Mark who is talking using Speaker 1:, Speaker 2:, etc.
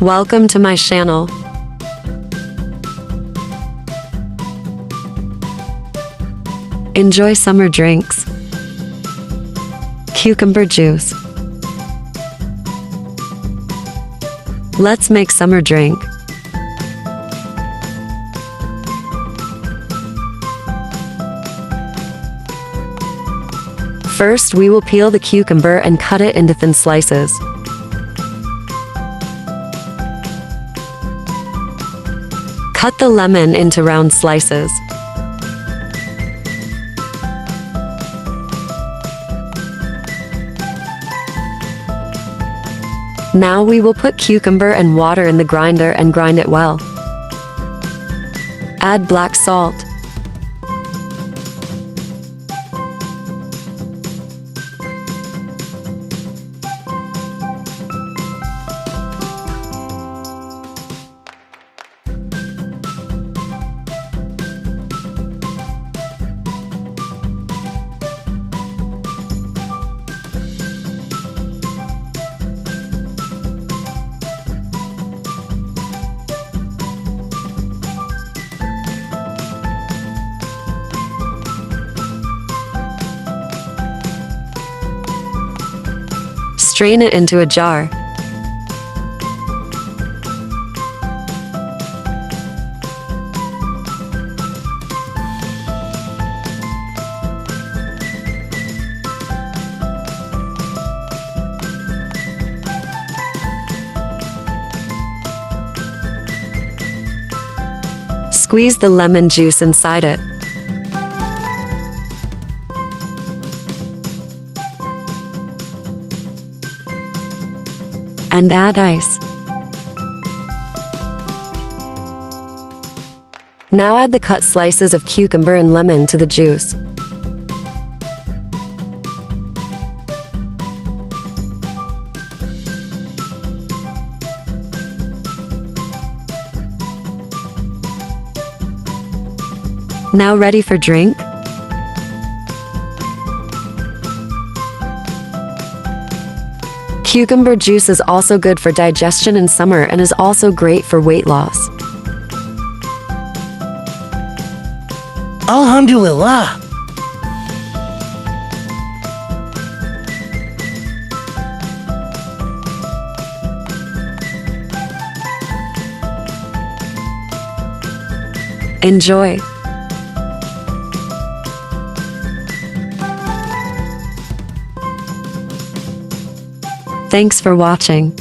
Speaker 1: Welcome to my channel. Enjoy summer drinks. Cucumber juice. Let's make summer drink. First, we will peel the cucumber and cut it into thin slices. Cut the lemon into round slices. Now we will put cucumber and water in the grinder and grind it well. Add black salt. Strain it into a jar. Squeeze the lemon juice inside it. And add ice. Now add the cut slices of cucumber and lemon to the juice. Now ready for drink? Cucumber juice is also good for digestion in summer and is also great for weight loss.
Speaker 2: Alhamdulillah.
Speaker 1: Enjoy! Thanks for watching.